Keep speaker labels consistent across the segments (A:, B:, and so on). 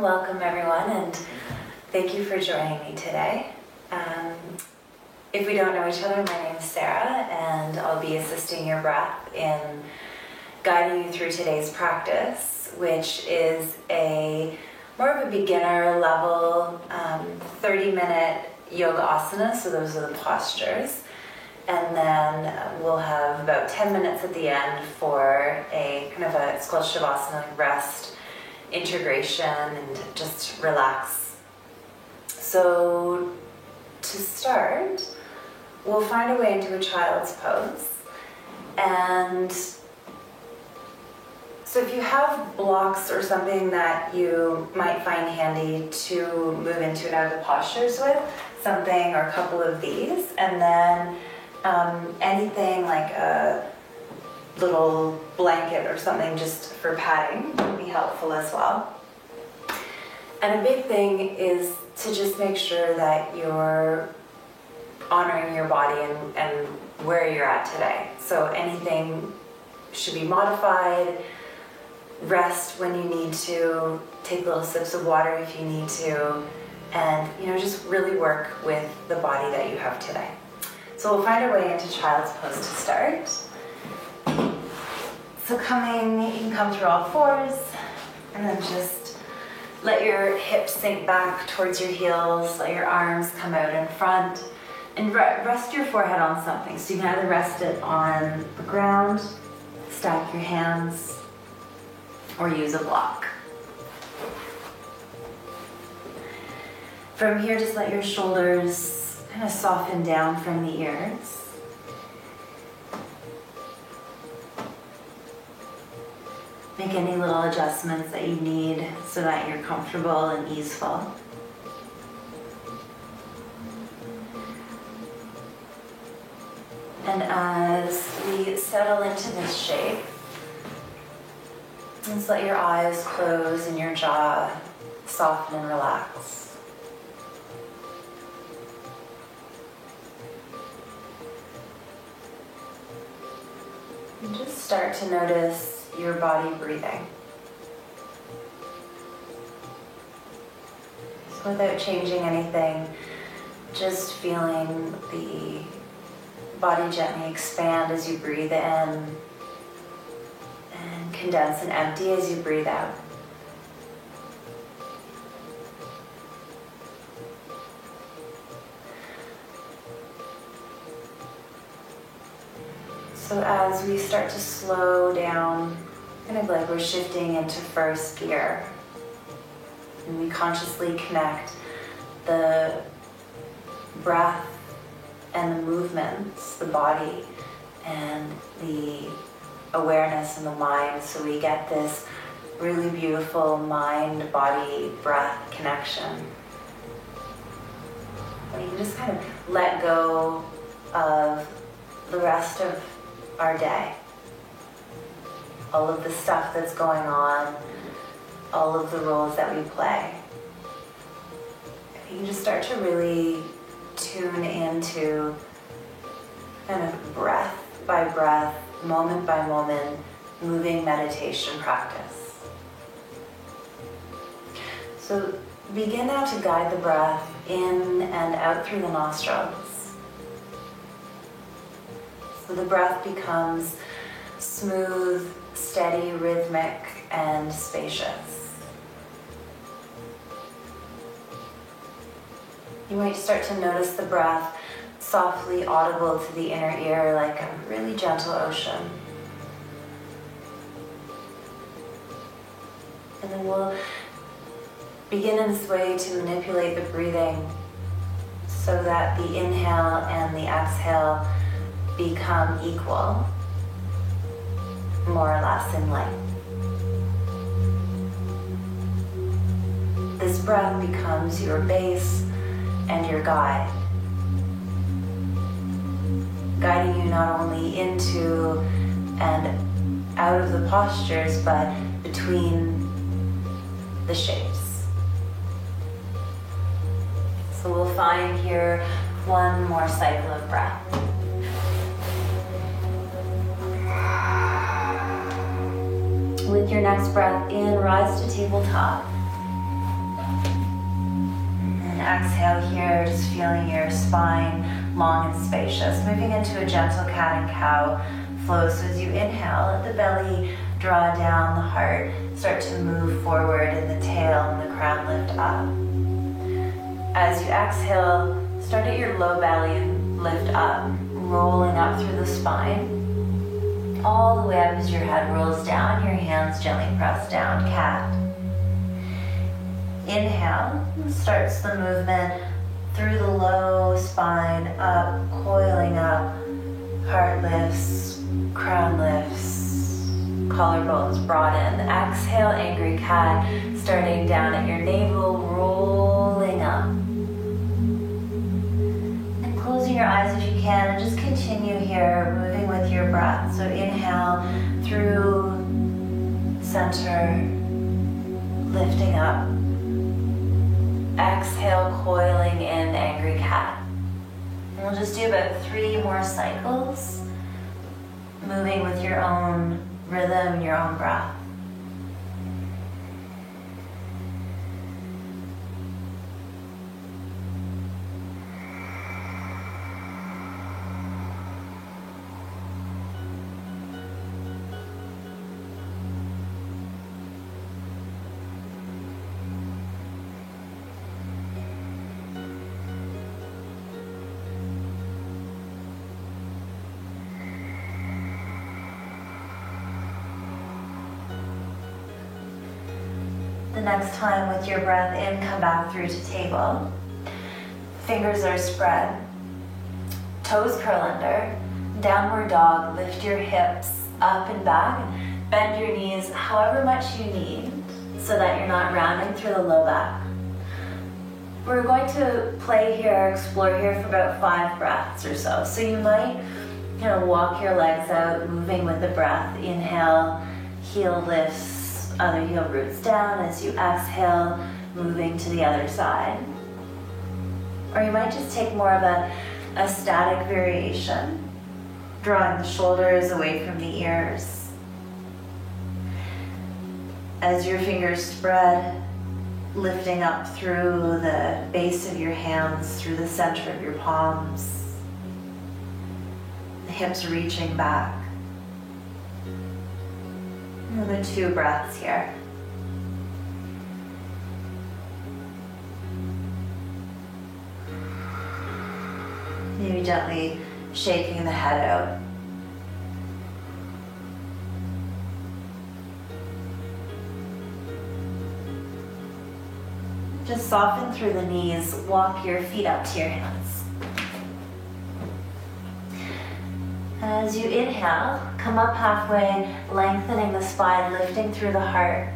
A: welcome everyone, and thank you for joining me today. If we don't know each other, my name is Sarah, and I'll be assisting your breath in guiding you through today's practice, which is more of a beginner level 30-minute yoga asana, so those are the postures. And then we'll have about 10 minutes at the end for it's called Shavasana, rest, integration, and just relax. So to start, we'll find a way into a child's pose. And so if you have blocks or something that you might find handy to move into and out of the postures with, something or a couple of these, and then anything like a little blanket or something just for padding would be helpful as well. And a big thing is to just make sure that you're honoring your body and where you're at today. So anything should be modified. Rest when you need to, take little sips of water if you need to, and just really work with the body that you have today. So we'll find our way into child's pose to start. So you can come through all fours, and then just let your hips sink back towards your heels, let your arms come out in front, and rest your forehead on something. So you can either rest it on the ground, stack your hands, or use a block. From here, just let your shoulders kind of soften down from the ears. Make any little adjustments that you need so that you're comfortable and easeful. And as we settle into this shape, just let your eyes close and your jaw soften and relax. And just start to notice your body breathing. So without changing anything, just feeling the body gently expand as you breathe in, and condense and empty as you breathe out. So as we start to slow down, kind of like we're shifting into first gear, and we consciously connect the breath and the movements, the body, and the awareness and the mind, so we get this really beautiful mind-body-breath connection. And you can just kind of let go of the rest of our day. All of the stuff that's going on, all of the roles that we play. You can just start to really tune into kind of breath by breath, moment by moment, moving meditation practice. So begin now to guide the breath in and out through the nostrils. So the breath becomes smooth, steady, rhythmic, and spacious. You might start to notice the breath softly audible to the inner ear, like a really gentle ocean. And then we'll begin in this way to manipulate the breathing so that the inhale and the exhale become equal, more or less in length. This breath becomes your base and your guide, guiding you not only into and out of the postures, but between the shapes. So we'll find here one more cycle of breath. With your next breath in, rise to tabletop. exhale here, just feeling your spine long and spacious. Moving into a gentle cat and cow flow. So as you inhale, let the belly draw down, the heart start to move forward, and the tail and the crown lift up. As you exhale, start at your low belly and lift up, rolling up through the spine. All the way up as your head rolls down, your hands gently press down, cat. Inhale, starts the movement through the low spine, up, coiling up, heart lifts, crown lifts, collarbones broaden. Exhale, angry cat, starting down at your navel, rolling up. And closing your eyes if you can, and just continue here, moving with your breath. So inhale through center, lifting up. Exhale, coiling in, angry cat. And we'll just do about 3 more cycles, moving with your own rhythm, your own breath. The next time with your breath in, come back through to table. Fingers are spread. Toes curl under. Downward dog, lift your hips up and back. Bend your knees however much you need so that you're not rounding through the low back. We're going to play here, explore here for about 5 breaths or so. So you might walk your legs out, moving with the breath. Inhale, heel lifts, other heel roots down. As you exhale, moving to the other side. Or you might just take more of a static variation, drawing the shoulders away from the ears. As your fingers spread, lifting up through the base of your hands, through the center of your palms, the hips reaching back. Another 2 breaths here. Maybe gently shaking the head out. Just soften through the knees, walk your feet up to your hands. As you inhale, come up halfway, lengthening the spine, lifting through the heart.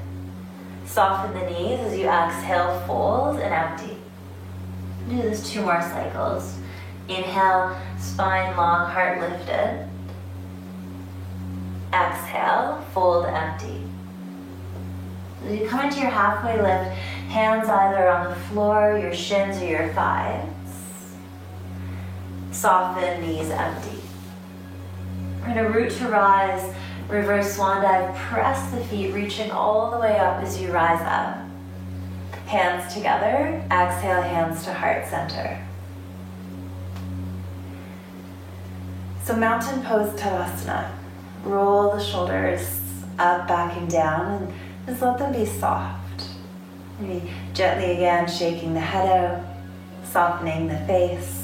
A: Soften the knees as you exhale, fold and empty. Do this 2 more cycles. Inhale, spine long, heart lifted. Exhale, fold, empty. As you come into your halfway lift, hands either on the floor, your shins or your thighs. Soften, knees empty. We're going to root to rise, reverse swan dive, press the feet, reaching all the way up as you rise up. Hands together, exhale, hands to heart center. So mountain pose Tadasana. Roll the shoulders up, back and down, and just let them be soft. Maybe gently again, shaking the head out, softening the face.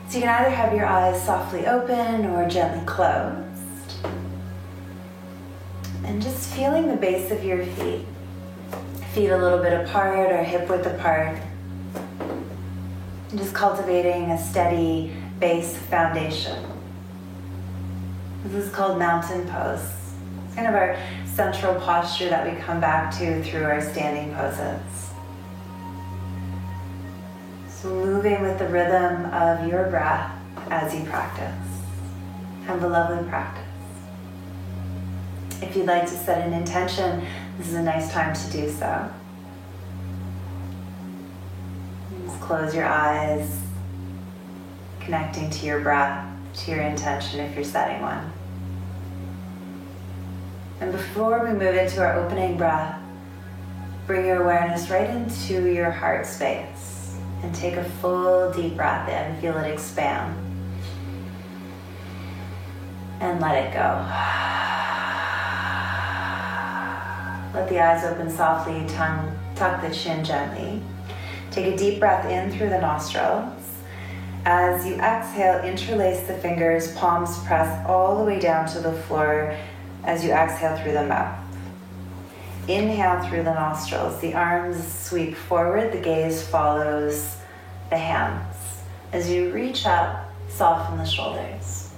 A: So you can either have your eyes softly open or gently closed. And just feeling the base of your feet. Feet a little bit apart or hip width apart. And just cultivating a steady base foundation. This is called mountain pose. It's kind of our central posture that we come back to through our standing poses. So moving with the rhythm of your breath as you practice. Have a lovely practice. If you'd like to set an intention, this is a nice time to do so. Just close your eyes, connecting to your breath, to your intention if you're setting one. And before we move into our opening breath, Bring your awareness right into your heart space and take a full deep breath in. Feel it expand. And let it go. Let the eyes open softly, tongue tuck the chin gently. Take a deep breath in through the nostrils. As you exhale, interlace the fingers, palms press all the way down to the floor as you exhale through the mouth. Inhale through the nostrils. The arms sweep forward, the gaze follows the hands. As you reach up, soften the shoulders.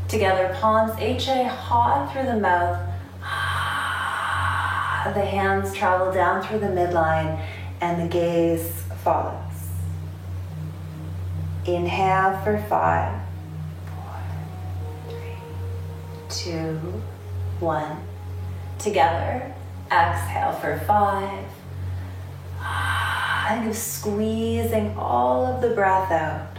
A: Together, palms HA, haw through the mouth. The hands travel down through the midline and the gaze follows. Inhale for 5, 4, 3, 2, 1. Together, exhale for 5. Think of squeezing all of the breath out.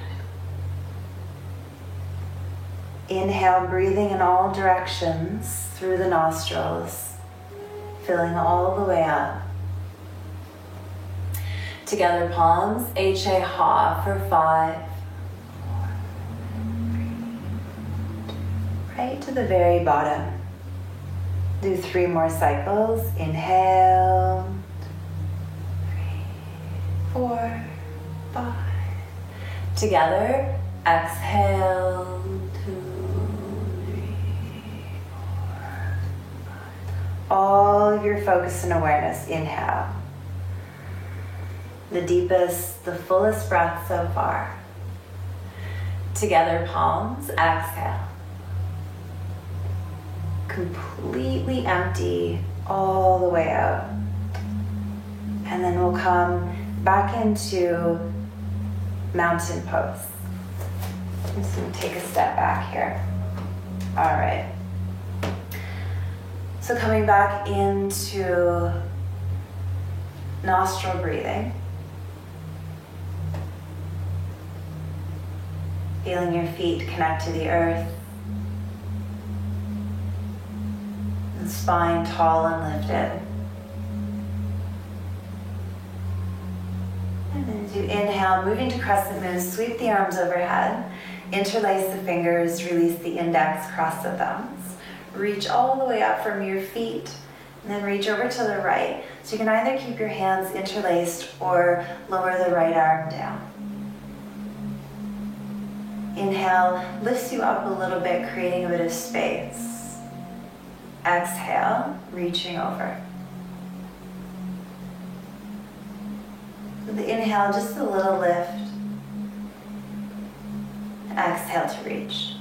A: Inhale, breathing in all directions through the nostrils, filling all the way up. Together, palms, HA, ha for 5, 4, 3, right to the very bottom. Do 3 more cycles. Inhale, 3, 4, 5. Together, exhale, 2, 3, 4, 5. All your focus and awareness. Inhale. The deepest, the fullest breath so far. Together, palms, exhale. Completely empty all the way out. And then we'll come back into mountain pose. I'm just going to take a step back here. All right. So coming back into nostril breathing. Feeling your feet connect to the earth. And spine tall and lifted. And then as you inhale, moving to crescent moon, sweep the arms overhead. Interlace the fingers, release the index, cross the thumbs. Reach all the way up from your feet, and then reach over to the right. So you can either keep your hands interlaced or lower the right arm down. Inhale, lifts you up a little bit, creating a bit of space. Exhale, reaching over. With the inhale, just a little lift. Exhale to reach.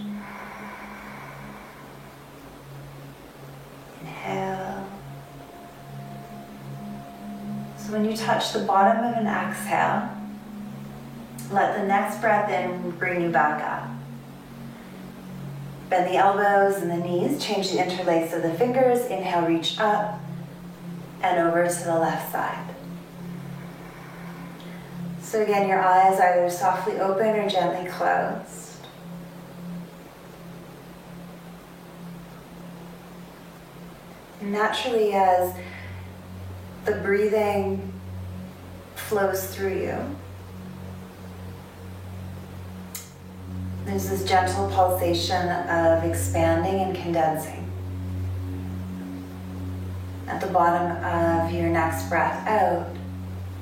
A: Inhale. So when you touch the bottom of an exhale, let the next breath in bring you back up. Bend the elbows and the knees, change the interlace of the fingers. Inhale, reach up and over to the left side. So again, your eyes either softly open or gently closed. And naturally, as the breathing flows through you, there's this gentle pulsation of expanding and condensing. At the bottom of your next breath out,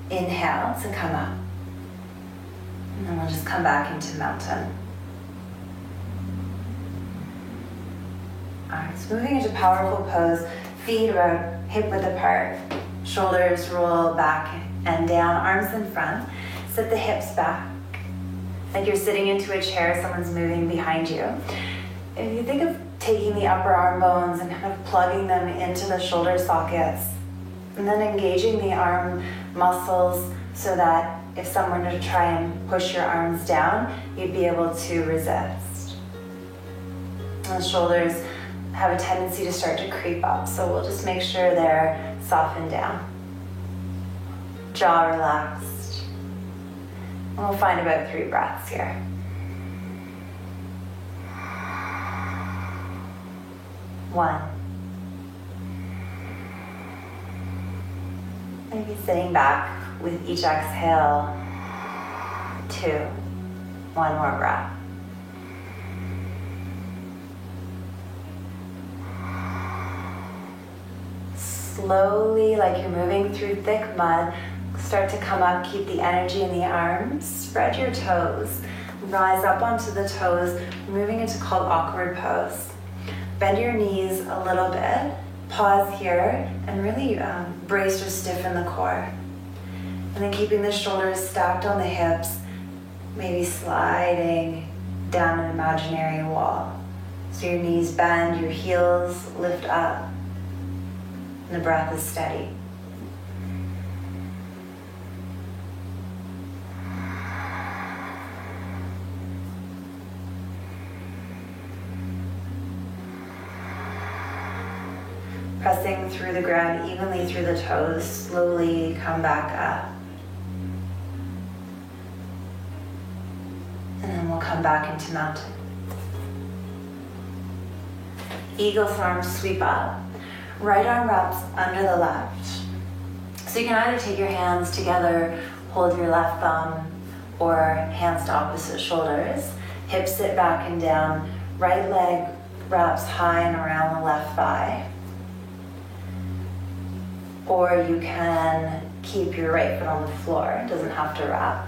A: inhale to come up. And then we'll just come back into mountain. All right, so moving into powerful pose, feet about hip width apart, shoulders roll back and down, arms in front. Sit the hips back. Like you're sitting into a chair, someone's moving behind you. If you think of taking the upper arm bones and kind of plugging them into the shoulder sockets, and then engaging the arm muscles so that if someone were to try and push your arms down, you'd be able to resist. And the shoulders have a tendency to start to creep up, so we'll just make sure they're softened down. Jaw relaxed. And we'll find about 3 breaths here. One. Maybe sitting back with each exhale, 2. One more breath. Slowly, like you're moving through thick mud, start to come up, keep the energy in the arms, spread your toes, rise up onto the toes, moving into called awkward pose. Bend your knees a little bit, pause here, and really brace or stiffen the core. And then keeping the shoulders stacked on the hips, maybe sliding down an imaginary wall. So your knees bend, your heels lift up, and the breath is steady. Pressing through the ground evenly through the toes, slowly come back up. And then we'll come back into mountain. Eagle arms sweep up. Right arm wraps under the left. So you can either take your hands together, hold your left thumb, or hands to opposite shoulders. Hips sit back and down. Right leg wraps high and around the left thigh. Or you can keep your right foot on the floor. It doesn't have to wrap.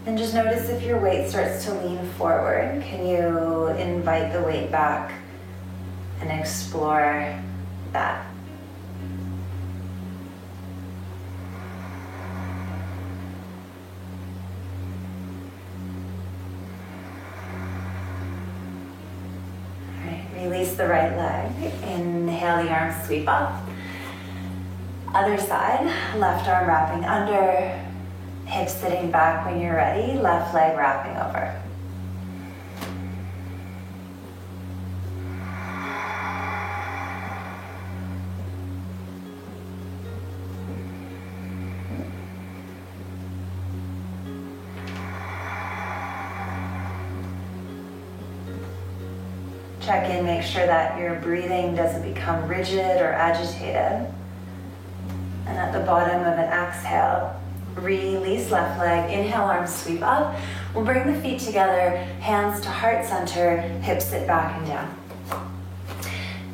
A: And just notice if your weight starts to lean forward, can you invite the weight back and explore that? All right, release the right leg. Inhale, the arms sweep up. Other side, left arm wrapping under. Hips sitting back when you're ready, left leg wrapping over. Check in, make sure that your breathing doesn't become rigid or agitated. And at the bottom of an exhale, release left leg, inhale, arms sweep up. We'll bring the feet together, hands to heart center, hips sit back and down.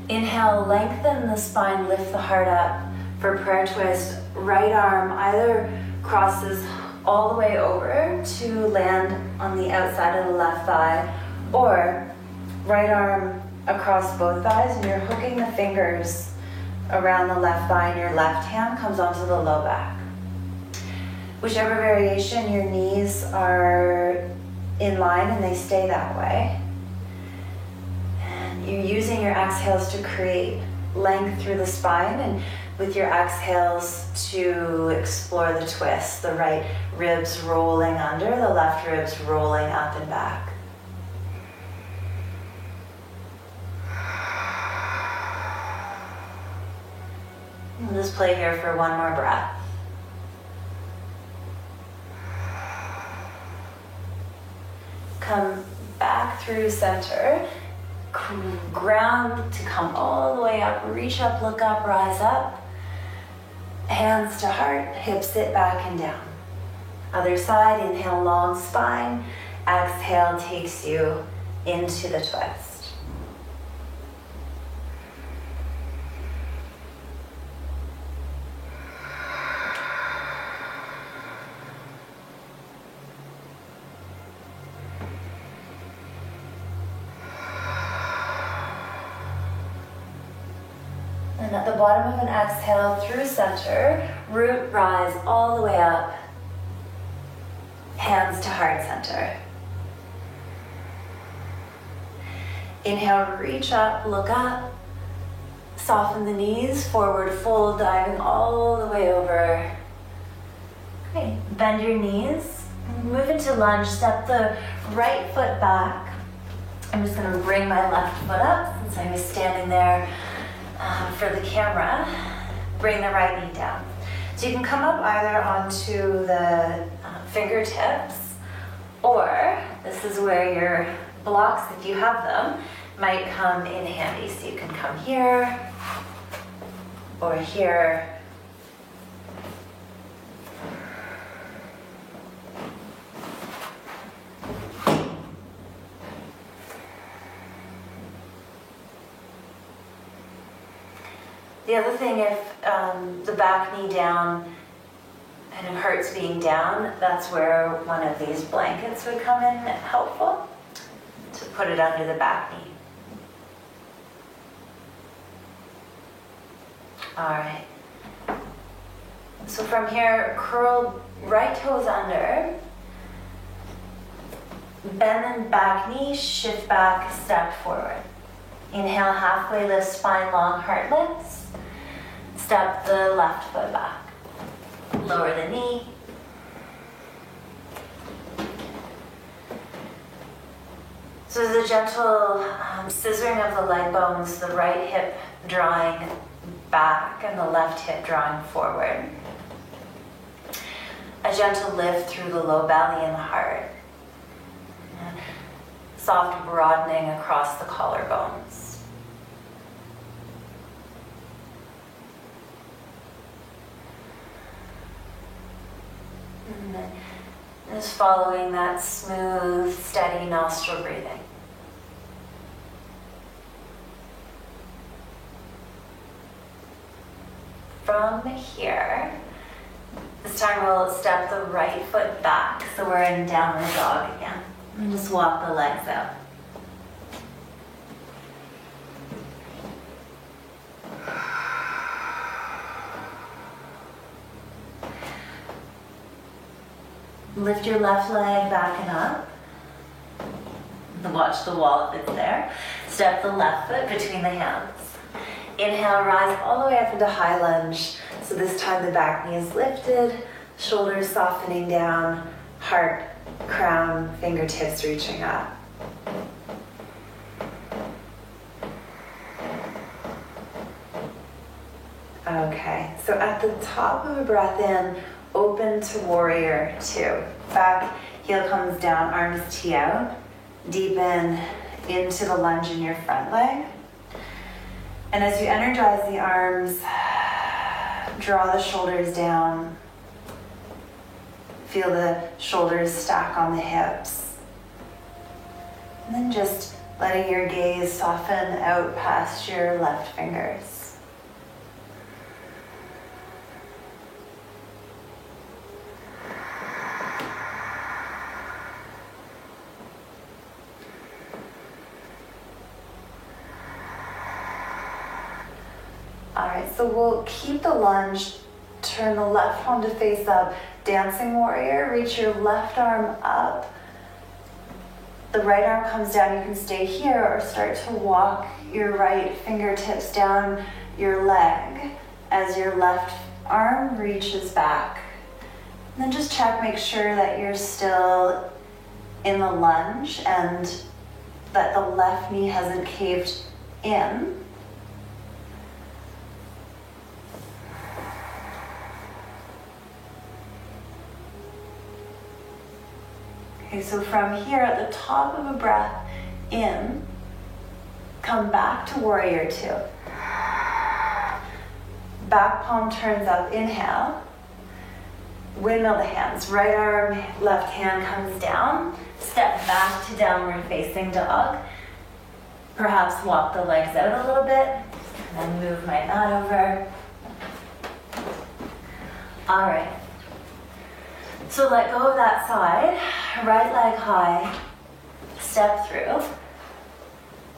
A: Inhale, lengthen the spine, lift the heart up for prayer twist. Right arm either crosses all the way over to land on the outside of the left thigh, or right arm across both thighs and you're hooking the fingers around the left thigh and your left hand comes onto the low back. Whichever variation, your knees are in line and they stay that way. And you're using your exhales to create length through the spine, and with your exhales to explore the twist. The right ribs rolling under, the left ribs rolling up and back. We'll just play here for one more breath. Come back through center, ground to come all the way up, reach up, look up, rise up. Hands to heart, hips sit back and down. Other side, inhale, long spine. Exhale takes you into the twist. And at the bottom of an exhale through center, root rise all the way up, hands to heart center. Inhale, reach up, look up, soften the knees, forward fold, diving all the way over. Great, bend your knees, move into lunge, step the right foot back. I'm just gonna bring my left foot up since I was standing there for the camera. Bring the right knee down. So you can come up either onto the fingertips Or this is where your blocks, if you have them, might come in handy. So you can come here or here. The other thing, if the back knee down kind of hurts being down, that's where one of these blankets would come in helpful, to put it under the back knee. All right. So from here, curl right toes under, bend the back knee, shift back, step forward. Inhale, halfway lift, spine long, heart lifts. Step the left foot back. Lower the knee. So there's a gentle scissoring of the leg bones, the right hip drawing back and the left hip drawing forward. A gentle lift through the low belly and the heart. Soft broadening across the collarbones. And then just following that smooth, steady nostril breathing. From here, this time we'll step the right foot back, so we're in downward dog again. And just walk the legs out. Lift your left leg back and up. Watch the wall if it's there. Step the left foot between the hands. Inhale, rise all the way up into high lunge. So this time the back knee is lifted, shoulders softening down, heart, crown, fingertips reaching up. Okay, so at the top of a breath in, open to warrior two. Back heel comes down, arms tee out. Deepen into the lunge in your front leg. And as you energize the arms, draw the shoulders down. Feel the shoulders stack on the hips. And then just letting your gaze soften out past your left fingers. All right, so we'll keep the lunge, turn the left palm to face up, dancing warrior, reach your left arm up. The right arm comes down, you can stay here or start to walk your right fingertips down your leg as your left arm reaches back. And then just check, make sure that you're still in the lunge and that the left knee hasn't caved in. Okay, so from here at the top of a breath in, come back to warrior two. Back palm turns up, inhale. Windmill the hands, right arm, left hand comes down. Step back to downward facing dog. Perhaps walk the legs out a little bit, and then move my mat over. All right. So let go of that side, right leg high, step through,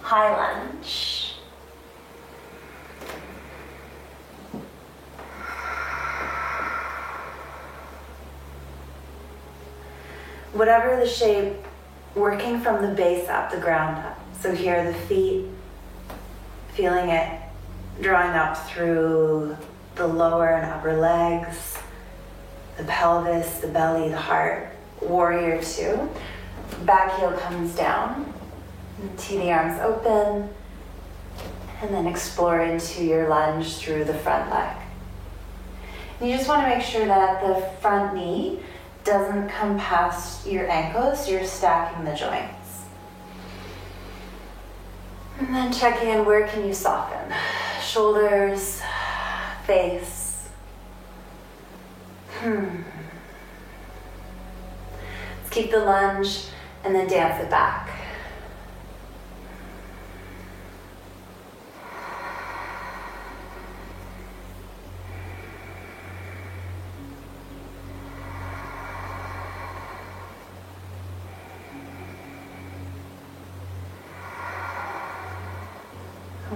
A: high lunge. Whatever the shape, working from the base up, the ground up. So here the feet, feeling it drawing up through the lower and upper legs, the pelvis, the belly, the heart. Warrior two. Back heel comes down. Tee the arms open. And then explore into your lunge through the front leg. And you just want to make sure that the front knee doesn't come past your ankles, you're stacking the joints. And then check in, where can you soften? Shoulders, face. Let's keep the lunge and then dance it back.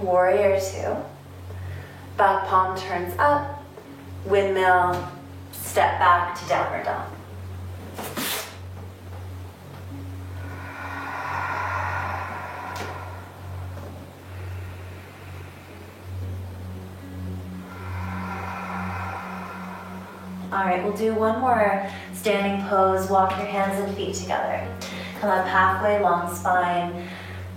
A: Warrior two. Back palm turns up, windmill, step back to downward dog. All right, we'll do one more standing pose. Walk your hands and feet together. Come up halfway, long spine,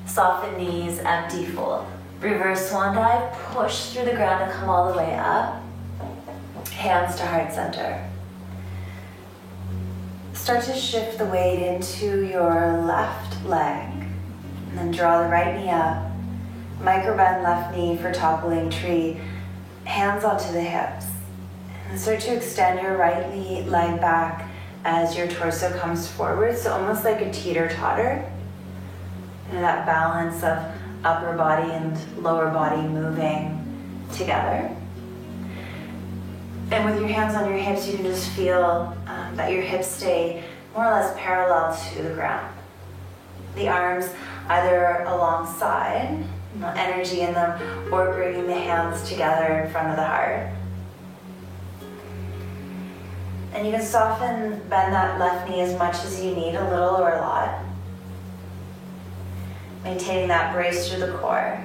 A: soften knees, empty fold. Reverse swan dive, push through the ground and come all the way up. Hands to heart center. Start to shift the weight into your left leg. And then draw the right knee up. Micro bend left knee for toppling tree. Hands onto the hips. And start to extend your right leg back as your torso comes forward. So almost like a teeter-totter. And that balance of upper body and lower body moving together. And with your hands on your hips, you can just feel that your hips stay more or less parallel to the ground. The arms either alongside, energy in them, or bringing the hands together in front of the heart. And you can soften, bend that left knee as much as you need, a little or a lot. Maintaining that brace through the core.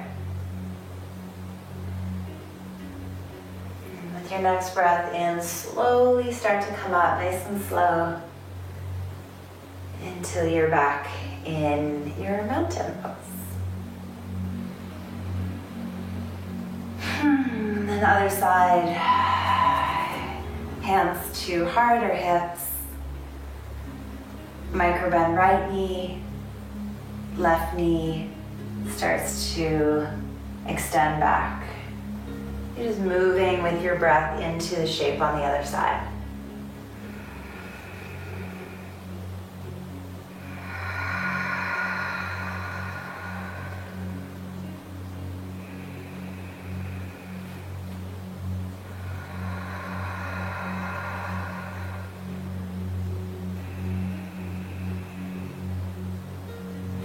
A: And with your next breath in, slowly start to come up nice and slow until you're back in your mountain pose. Then the other side, hands to heart or hips, micro bend right knee, left knee starts to extend back. You're just moving with your breath into the shape on the other side.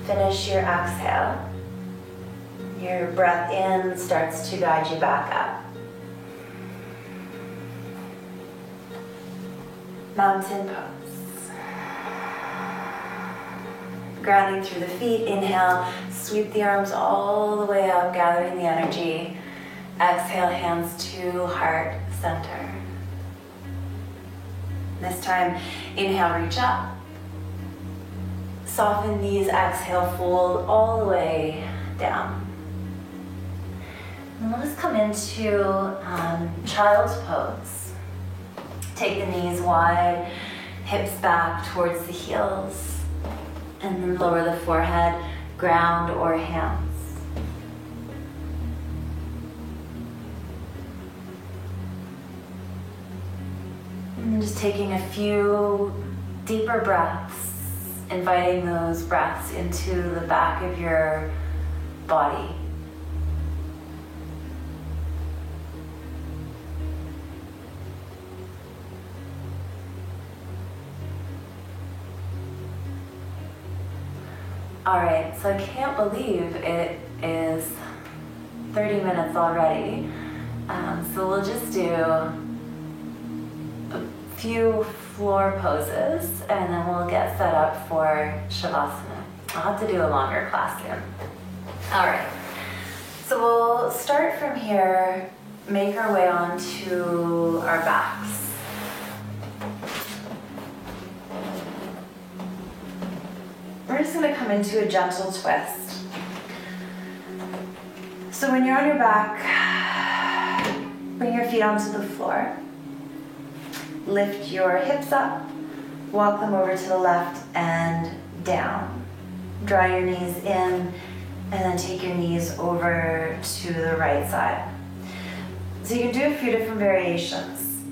A: Finish your exhale. Your breath in starts to guide you back up. Mountain pose. Grounding through the feet, inhale, sweep the arms all the way up, gathering the energy. Exhale, hands to heart center. This time, inhale, reach up. Soften knees, exhale, fold all the way down. And we'll just come into child's pose. Take the knees wide, hips back towards the heels, and then lower the forehead, ground or hands. And then just taking a few deeper breaths, inviting those breaths into the back of your body. All right, so I can't believe it is 30 minutes already. So we'll just do a few floor poses and then we'll get set up for Shavasana. I'll have to do a longer class soon. All right, so we'll start from here, make our way onto our backs. We're just going to come into a gentle twist. So when you're on your back, bring your feet onto the floor. Lift your hips up, Walk them over to the left and down. Draw your knees in, and then take your knees over to the right side. So you can do a few different variations.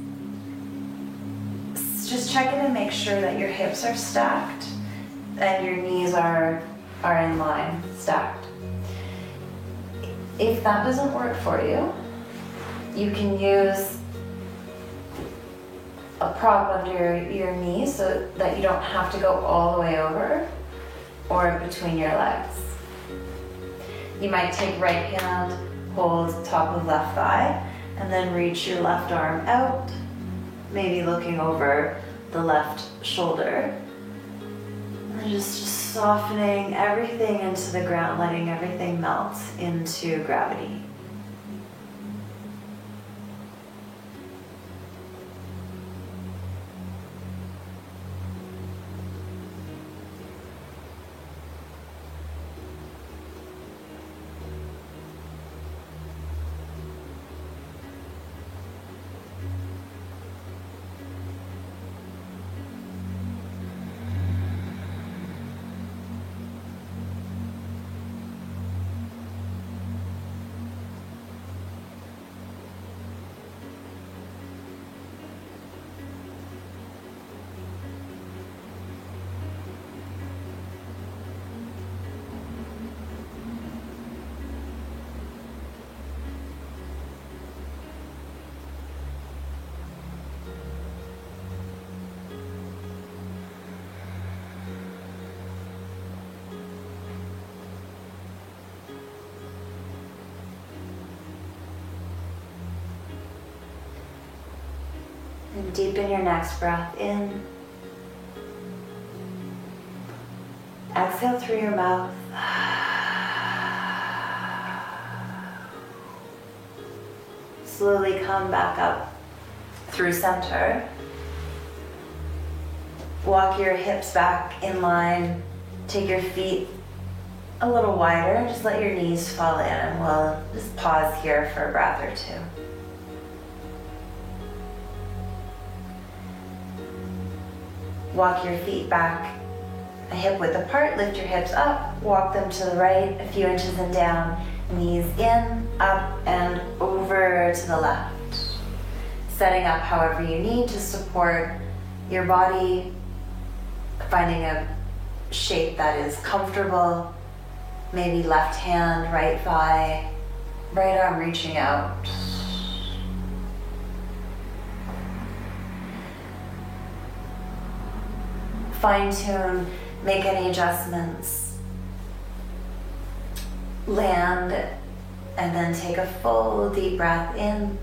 A: Just check in and make sure that your hips are stacked and your knees are in line, stacked. If that doesn't work for you, you can use a prop under your knees so that you don't have to go all the way over or between your legs. You might take right hand, hold top of left thigh, and then reach your left arm out, maybe looking over the left shoulder. And just softening everything into the ground, letting everything melt into gravity. And deepen your next breath in. Exhale through your mouth. Slowly come back up through center. Walk your hips back in line. Take your feet a little wider. Just let your knees fall in, and we'll just pause here for a breath or two. Walk your feet back a hip width apart, lift your hips up, walk them to the right, a few inches and down, knees in, up, and over to the left. Setting up however you need to support your body, finding a shape that is comfortable, maybe left hand, right thigh, right arm reaching out. Fine tune, make any adjustments. Land, and then take a full deep breath in.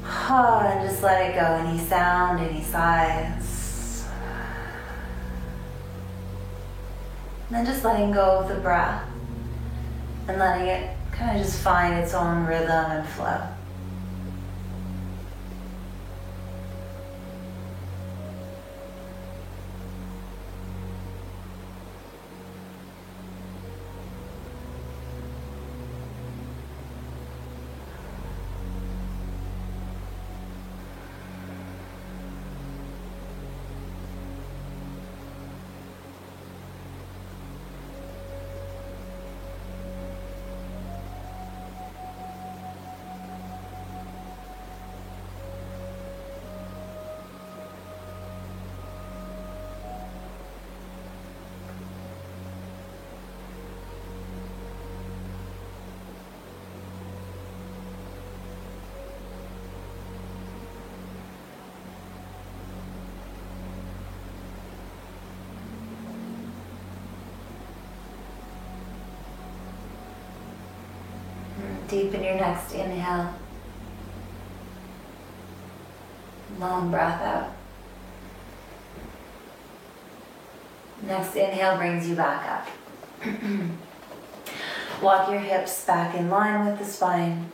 A: And just let it go, any sound, any sighs. And then just letting go of the breath and letting it kind of just find its own rhythm and flow. Deepen your next inhale. Long breath out. Next inhale brings you back up. Walk your hips back in line with the spine.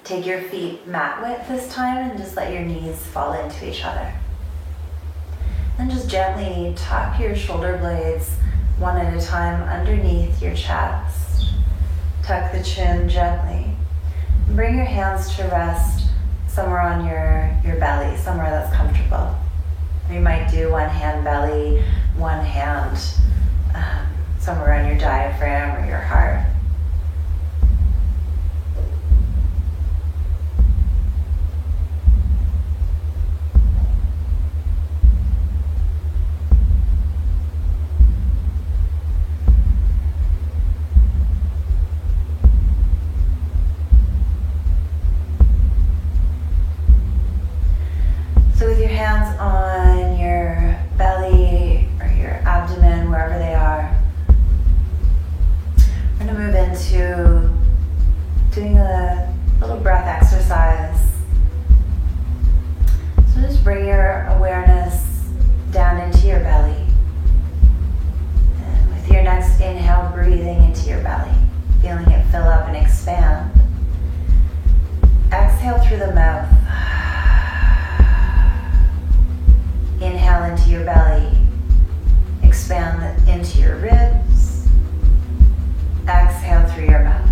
A: Take your feet mat width this time and just let your knees fall into each other. Then just gently tuck your shoulder blades one at a time underneath your chest. Tuck the chin gently. Bring your hands to rest somewhere on your belly, somewhere that's comfortable. Or you might do one hand belly, one hand somewhere on your diaphragm or your heart. So with your hands on your belly or your abdomen, wherever they are, we're going to move into doing a little breath exercise. So just bring your awareness down into your belly. And with your next inhale, breathing into your belly, feeling it fill up and expand. Exhale through the mouth. Inhale into your belly, expand into your ribs. Exhale through your mouth.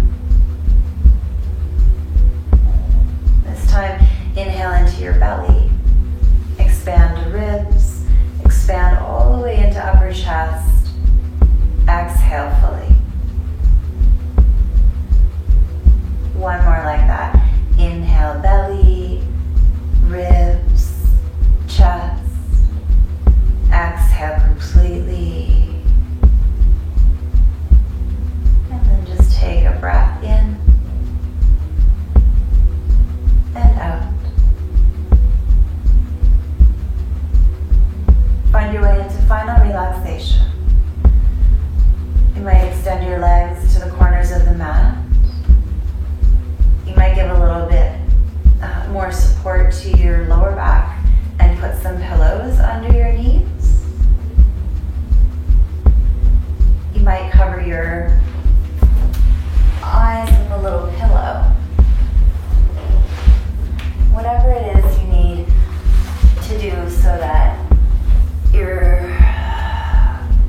A: This time, inhale into your belly, expand the ribs, expand all the way into upper chest. Exhale fully. One more like that. Inhale, belly, ribs, chest. Exhale completely. And then just take a breath in and out. Find your way into final relaxation. You might extend your legs to the corners of the mat. You might give a little bit more support to your lower back and put some pillows under your knees. You might cover your eyes with a little pillow. Whatever it is you need to do so that you're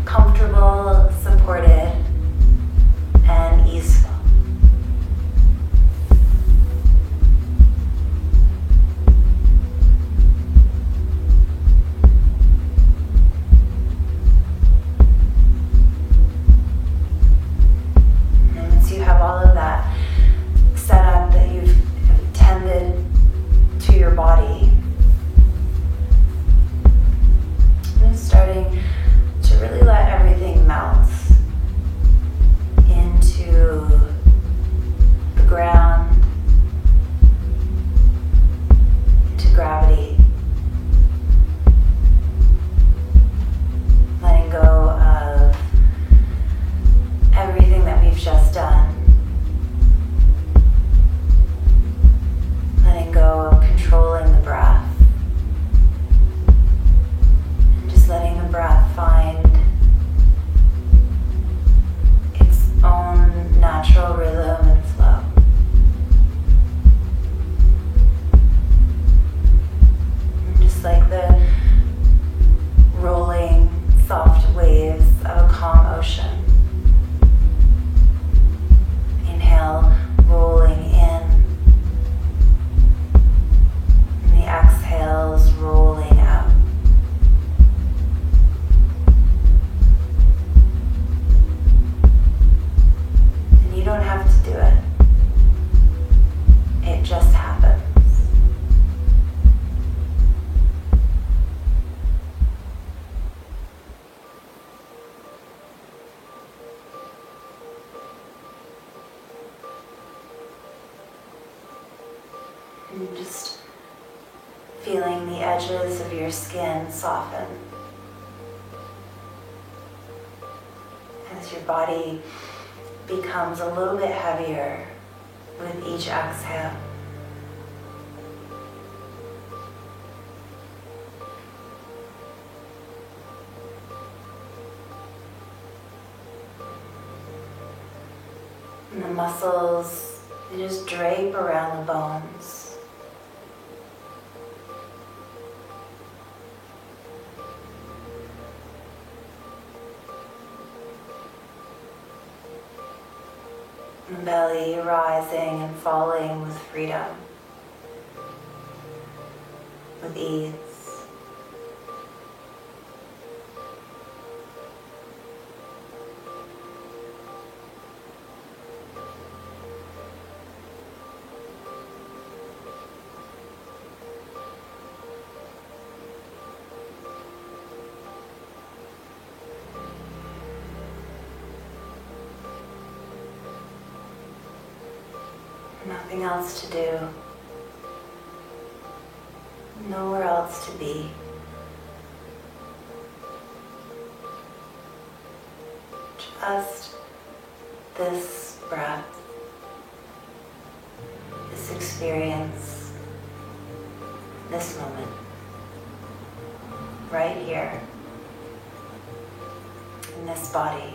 A: comfortable, supported, and easeful. And just feeling the edges of your skin soften as your body becomes a little bit heavier with each exhale. And the muscles, they just drape around the bones. And the belly rising and falling with freedom, with ease. Nothing else to do. Nowhere else to be. Just this breath, this experience, this moment, right here, in this body.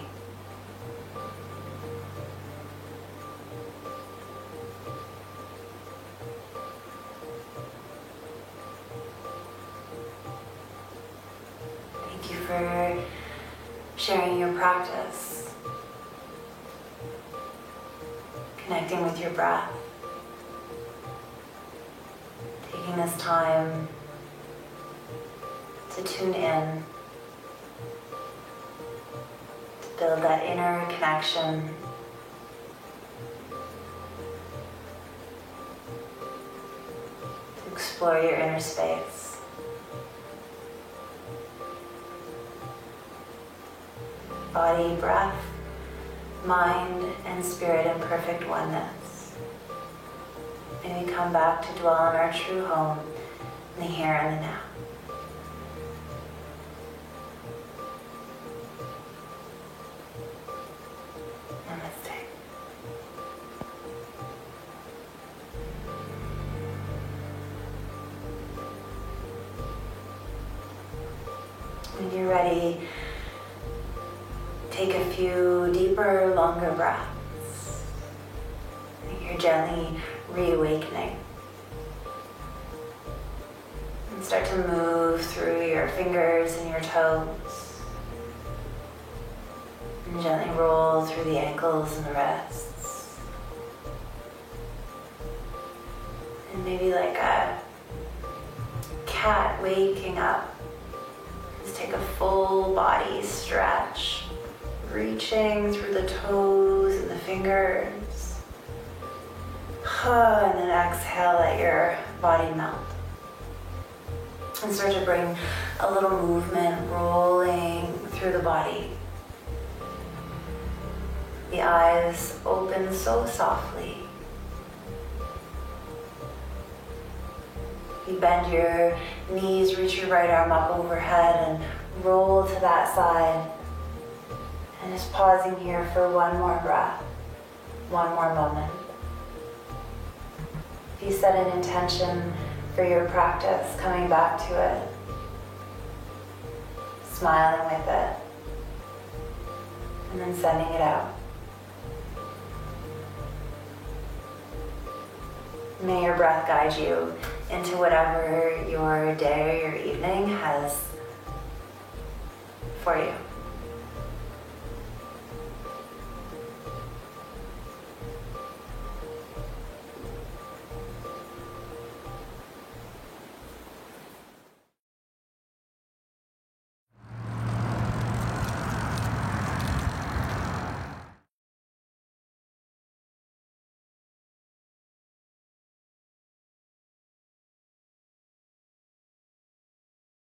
A: Thank you for sharing your practice, connecting with your breath, taking this time to tune in, to build that inner connection, to explore your inner space. Body, breath, mind, and spirit in perfect oneness. May we come back to dwell in our true home in the here and the now. Namaste. When you're ready, take a few deeper, longer breaths. You're gently reawakening. And start to move through your fingers and your toes. And gently roll through the ankles and the wrists. And maybe like a cat waking up, just take a full body stretch. Reaching through the toes and the fingers. And then exhale, let your body melt. And start to bring a little movement rolling through the body. The eyes open so softly. You bend your knees, reach your right arm up overhead and roll to that side. And just pausing here for one more breath, one more moment. If you set an intention for your practice, coming back to it, smiling with it, and then sending it out. May your breath guide you into whatever your day or your evening has for you.